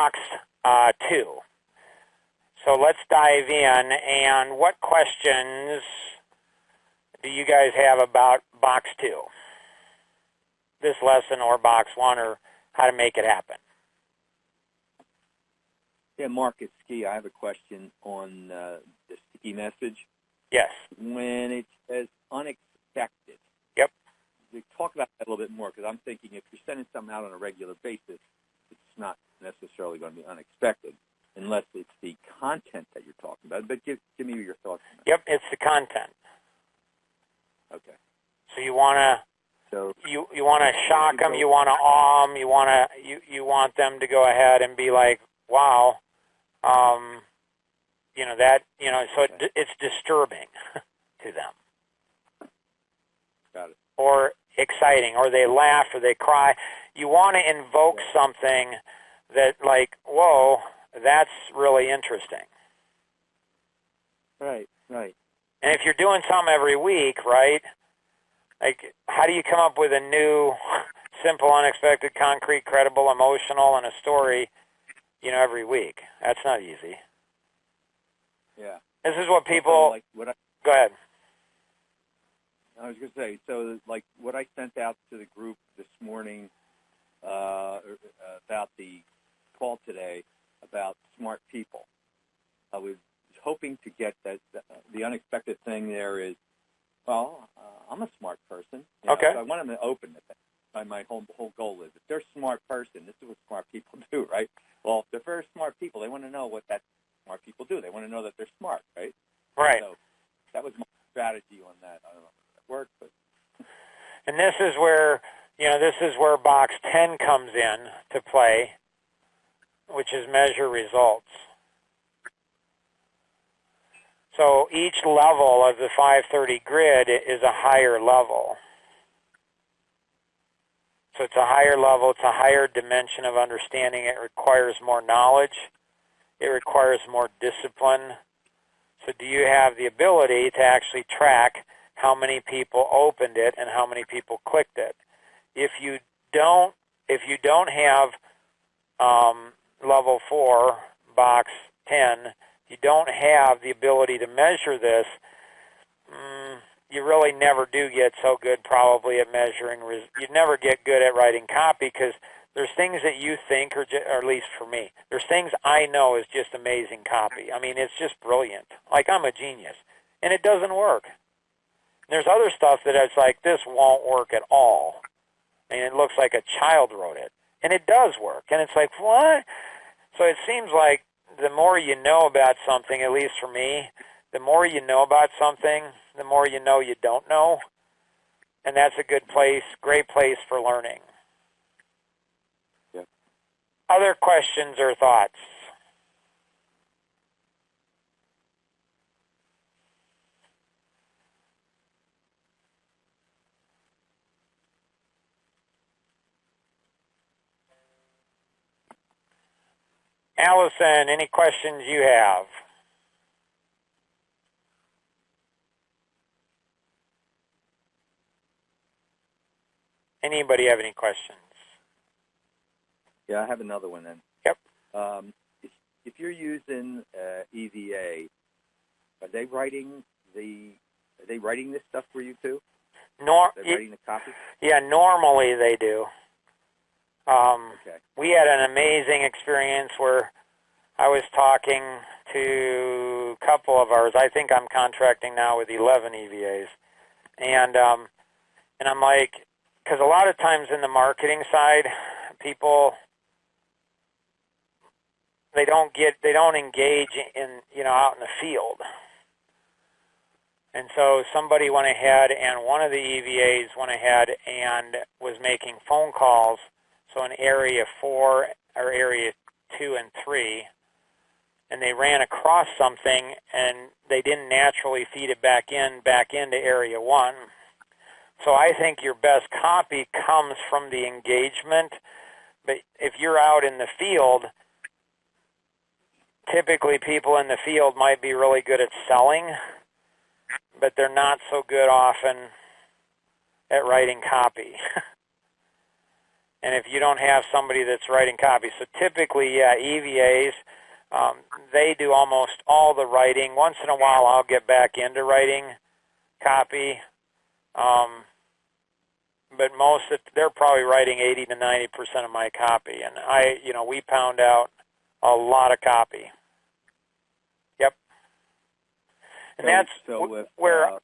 box 2. So let's dive in. And what questions do you guys have about box 2? This lesson or box 1 or how to make it happen? Yeah, Mark, it's Ski. I have a question on the sticky message. Yes. When it says unexpected. Yep. We talk about that a little bit more because I'm thinking if you're sending something out on a regular basis, it's not necessarily going to be unexpected unless it's the content that you're talking about. But give me your thoughts on that. Yep, it's the content. Okay. So you want to you want to shock them, you want to awe them, you want them to go ahead and be like, wow, so it's disturbing to them. Got it. Or exciting, or they laugh, or they cry. You want to invoke something that, like, whoa, that's really interesting. Right. And if you're doing something every week, right, like, how do you come up with a new, simple, unexpected, concrete, credible, emotional, and a story, every week? That's not easy. Yeah. This is what people... Go ahead. I was going to say, so like what I sent out to the group this morning about the call today about smart people, I was hoping to get that the unexpected thing there is, well, I'm a smart person. Okay. So I want them to open it. My whole goal is, if they're a smart person, this is what smart people do, right? Well, if they're very smart people, they want to know what that smart people do. They want to know that they're smart, right? Right. So that was my strategy on that. I don't know if that worked, but... And this is where box 10 comes in to play, which is measure results. So each level of the 530 grid is a higher level. So it's a higher level, it's a higher dimension of understanding. It requires more knowledge. It requires more discipline. So do you have the ability to actually track how many people opened it and how many people clicked it? If you don't have level 4, box 10, you don't have the ability to measure this, you really never do get so good probably at measuring. You never get good at writing copy because there's things that you think, or at least for me, there's things I know is just amazing copy. I mean, it's just brilliant. Like, I'm a genius. And it doesn't work. There's other stuff that it's like, this won't work at all. And it looks like a child wrote it. And it does work. And it's like, what? So it seems like the more you know about something, at least for me, the more you know about something, the more you know you don't know. And that's a good place, great place for learning. Yeah. Other questions or thoughts? Allison, any questions you have? Anybody have any questions? Yeah, I have another one then. Yep. If you're using EVA, are they writing this stuff for you too? Are they writing the copy? Yeah, normally they do. Okay. We had an amazing experience where I was talking to a couple of ours. I think I'm contracting now with 11 EVAs. And I'm like, because a lot of times in the marketing side, people, they don't engage in, out in the field. And so somebody went ahead, and one of the EVAs went ahead and was making phone calls. So in area 4 or area 2 and 3, and they ran across something, and they didn't naturally feed it back into area 1. So I think your best copy comes from the engagement. But if you're out in the field, typically people in the field might be really good at selling, but they're not so good often at writing copy. And if you don't have somebody that's writing copy, so typically, yeah, EVAs, they do almost all the writing. Once in a while, I'll get back into writing copy, but they're probably writing 80 to 90% of my copy, and we pound out a lot of copy. Yep. And that's where,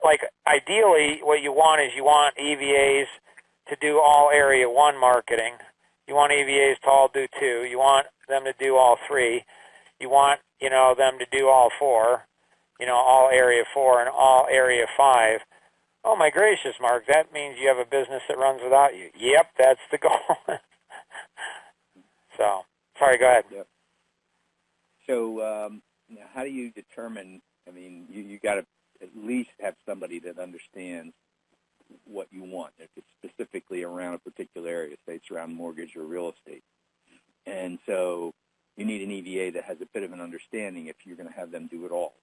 ideally, what you want is you want EVAs to do all Area 1 marketing. You want EVAs to all do 2. You want them to do all 3. You want, them to do all 4, all Area 4 and all Area 5. Oh, my gracious, Mark, that means you have a business that runs without you. Yep, that's the goal. So, sorry, go ahead. Yep. So, how do you determine, you got to at least have somebody that understands what you want, if it's specifically around a particular area, say it's around mortgage or real estate. And so you need an EVA that has a bit of an understanding if you're going to have them do it all.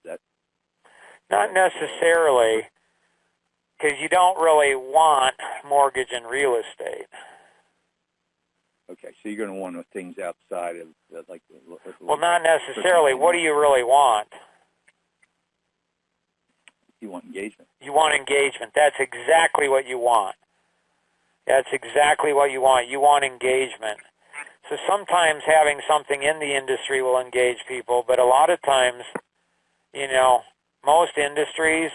Not necessarily, because you don't really want mortgage and real estate. Okay, so you're going to want things outside of, well, not necessarily. What do you really want? You want engagement. You want engagement. That's exactly what you want. That's exactly what you want. You want engagement. So sometimes having something in the industry will engage people, but a lot of times, most industries,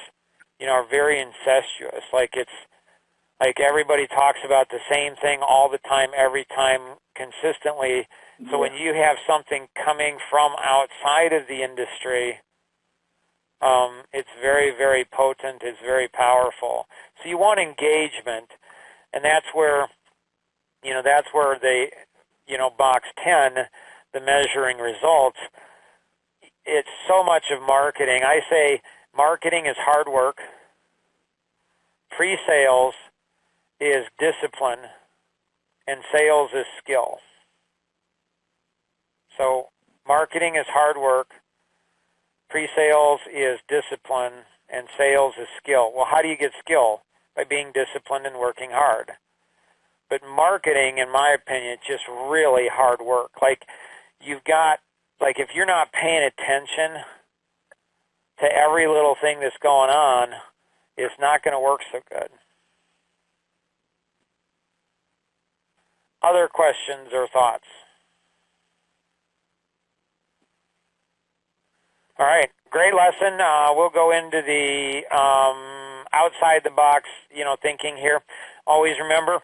are very incestuous. Like everybody talks about the same thing all the time, every time, consistently. So when you have something coming from outside of the industry, it's very, very potent. It's very powerful. So you want engagement, and that's where they, box 10, the measuring results. It's so much of marketing. I say marketing is hard work. Pre-sales is discipline, and sales is skill. So marketing is hard work. Pre-sales is discipline, and sales is skill. Well, how do you get skill? By being disciplined and working hard. But marketing, in my opinion, is just really hard work. If you're not paying attention to every little thing that's going on, it's not going to work so good. Other questions or thoughts? All right, great lesson. We'll go into the outside the box, thinking here. Always remember,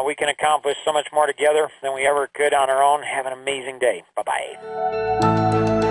we can accomplish so much more together than we ever could on our own. Have an amazing day. Bye-bye.